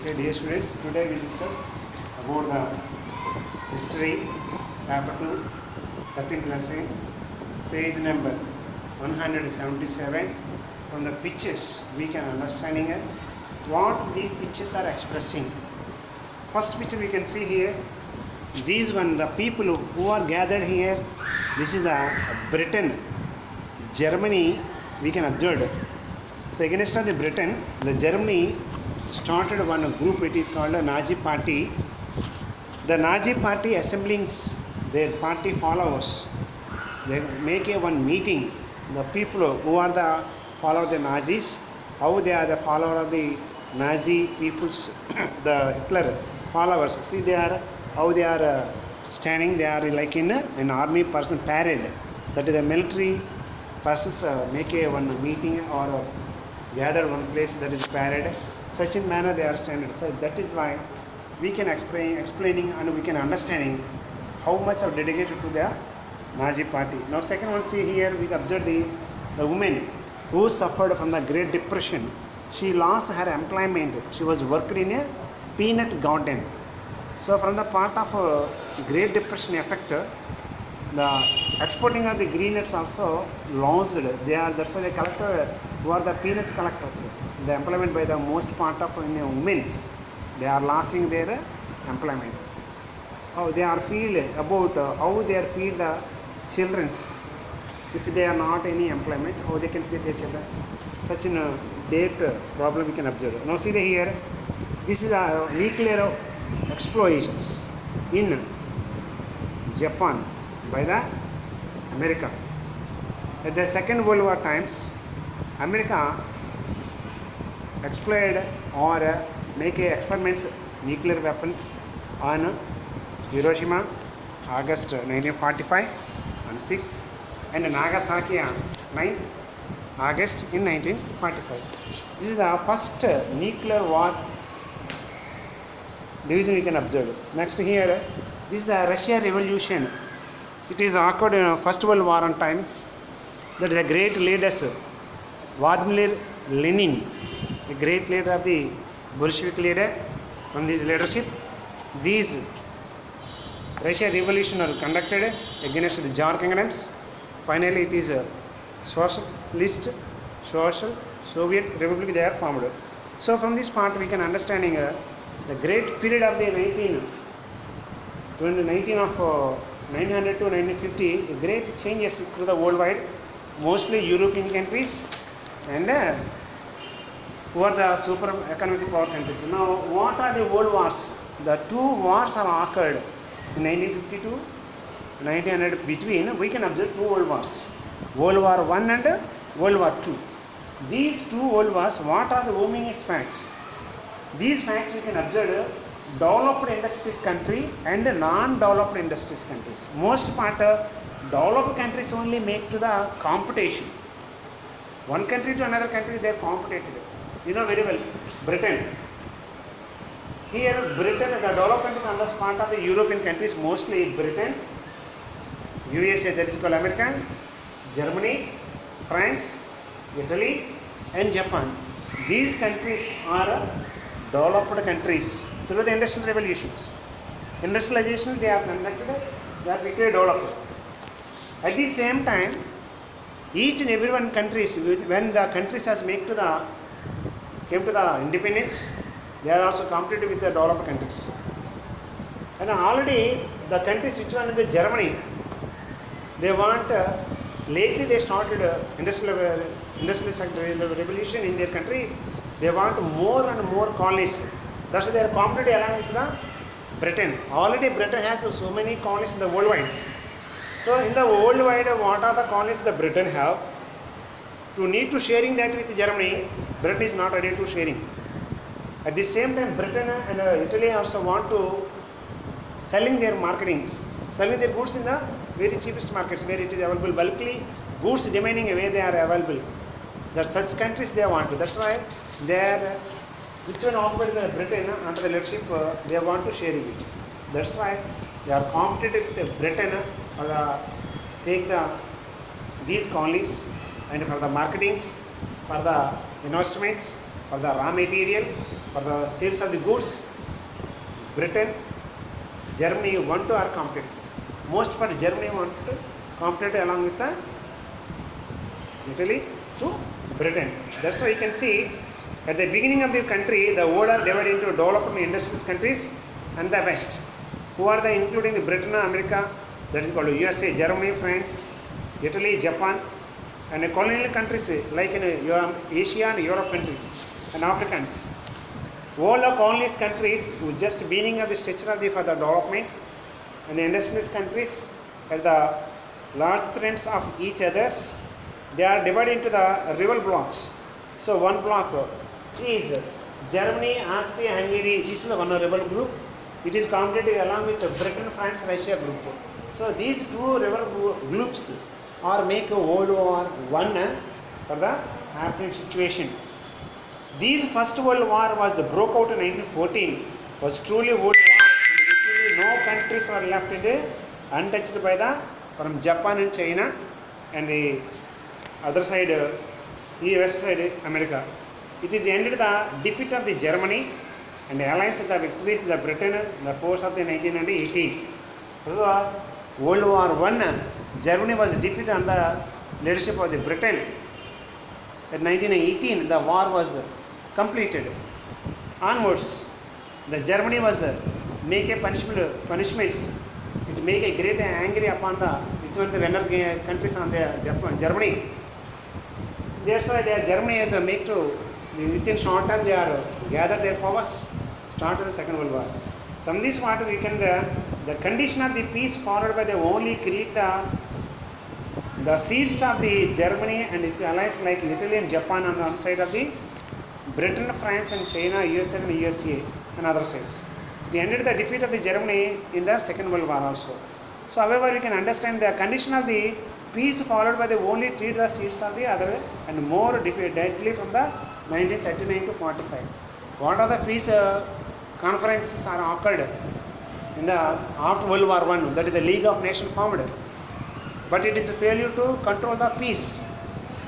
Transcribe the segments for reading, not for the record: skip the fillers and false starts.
Okay, dear students, today we discuss about the history, chapter 2, 13th lesson, page number 177. From the pictures, we can understanding what the pictures are expressing. First picture we can see here. These one, the people who are gathered here. This is the Britain, Germany. We can observe. So against the Britain, the Germany started one group. It is called the Nazi Party. The Nazi Party assembling their party followers. They make a one meeting. The people who are the follower of the Nazis, how they are the follower of the Nazi people's, the Hitler followers. See, they are how they are standing. They are like in an army person parade. That is the military persons make a one meeting or gather one place, that is parade. Such in manner they are standing. So that is why we can explaining and we can understanding how much are dedicated to the Nazi party. Now second one, see here we observe the woman who suffered from the Great Depression. She lost her employment. She was worked in a peanut garden. So from the part of Great Depression effect, the exporting of the green nuts also lost. They are, that's why the collector who are the peanut collectors, the employment by the most part of women's, they are losing their employment. How they are feel about how they are feed the children's. If they are not any employment, how they can feed their children. Such a debt problem we can observe. Now see here, this is a nuclear explosions in Japan by the America. At the Second World War times, America explored or make experiments nuclear weapons on Hiroshima, August 1945 and 6th, and Nagasaki 9th August in 1945. This is the first nuclear war division we can observe. Next here, this is the Russia Revolution. It is occurred in First World War on times. That is the great leaders, Vladimir Lenin, the great leader of the Bolshevik leader. From his leadership, these Russia Revolution are conducted against the Jar kingdoms. Finally, it is a socialist, social Soviet Republic they are formed. So from this part, we can understanding the great period of the 19 of 900 to 1950, great changes to the worldwide, mostly European countries and who are the super economic power countries. Now, what are the world wars? The two wars are occurred in 1952, 1900 between. We can observe two world wars, World War I and World War II. These two world wars, what are the warming facts? These facts you can observe developed industries country and non-developed industries countries. Most part developed countries only make to the competition. One country to another country they are competitive. You know very well, Britain. Here Britain, the development is on the part of the European countries, mostly Britain, USA, that is called America, Germany, France, Italy and Japan. These countries are developed countries through the industrial revolutions. Industrialization they are conducted, they are quickly developed. At the same time, each and every one countries, when the countries has came to the independence, they are also competed with the developed countries. And already the countries which one is the Germany, they want lately they started industrial revolution in their country. They want more and more colonies. That's why they are competing along with the Britain. Already Britain has so many colonies in the worldwide. So in the worldwide, what are the colonies the Britain have? To need to sharing that with Germany, Britain is not ready to sharing. At the same time, Britain and Italy also want to selling their marketings, selling their goods in the very cheapest markets where it is available bulkily, goods remaining where they are available. That such countries they want to. That's why they are, which one offered Britain under the leadership, they want to sharing it. That's why they are competitive with Britain for the take these colonies and for the marketings, for the investments, for the raw material, For the sales of the goods, Britain, Germany want to are competitive. Most part Germany want to compete along with the Italy to Britain. That's why you can see at the beginning of the country, the world are divided into developed and industrial countries and the West. Who are the including the Britain, America, that is called USA, Germany, France, Italy, Japan, and the colonial countries like in Asia and Europe countries and Africans. All the colonies countries who just beginning of the structure of the for the development, and the industrialist countries at the large trends of each others, they are divided into the rival blocks. So one block is Germany, Austria, Hungary. This is the one rival group. It is competed along with Britain, France, Russia group. So these two rival groups are make World War I for the happening situation. This first World War was broke out in 1914. Was truly World War. And literally no countries were left in the untouched by the from Japan and China and the other side, the west side America. It is ended the defeat of the Germany and the alliance of the victories of the Britain, the force of the 1918. So World War I, Germany was defeated under the leadership of the Britain. In 1918, the war was completed. Onwards, the Germany was make a punishments. It make a great angry upon the which one the winner countries on the Germany. That's why Germany has make to within short time they are gather their powers, start the Second World War. Some of this what we can the condition of the peace followed by the only create the seeds of the Germany and its allies like Italy and Japan on the other side of the Britain, France and China, USA and USA and other sides. It ended the defeat of the Germany in the Second World War also. So however we can understand the condition of the peace followed by the only treat the seeds of the other and more deadly from the 1939 to 45. What are the peace conferences are occurred in the after World War I, that is the League of Nations formed. But it is a failure to control the peace.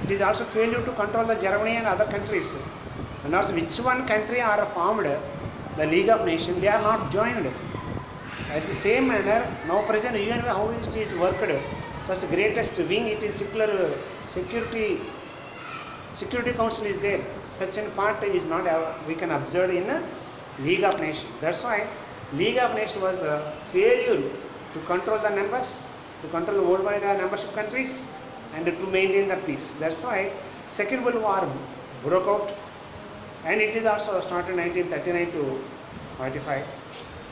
It is also failure to control the Germany and other countries. And also which one country are formed, the League of Nations, they are not joined. At the same manner, now present UN how it is worked, such greatest wing, it is secular security council is there. Such a part is not we can observe in League of Nations. That's why League of Nations was a failure to control the numbers, to control the worldwide membership countries, and to maintain the peace. That's why Second World War broke out, and it is also started 1939 to 45.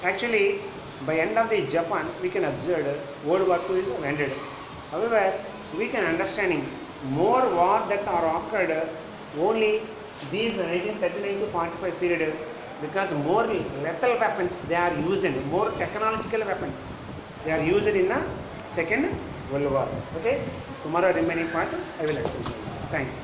Actually, by end of the Japan, we can observe World War II is ended. However, we can understanding more war that are occurred only these 1939 to 45 period, because more lethal weapons they are used, more technological weapons they are used in the Second World War. Okay, tomorrow remaining part I will explain. Thank you.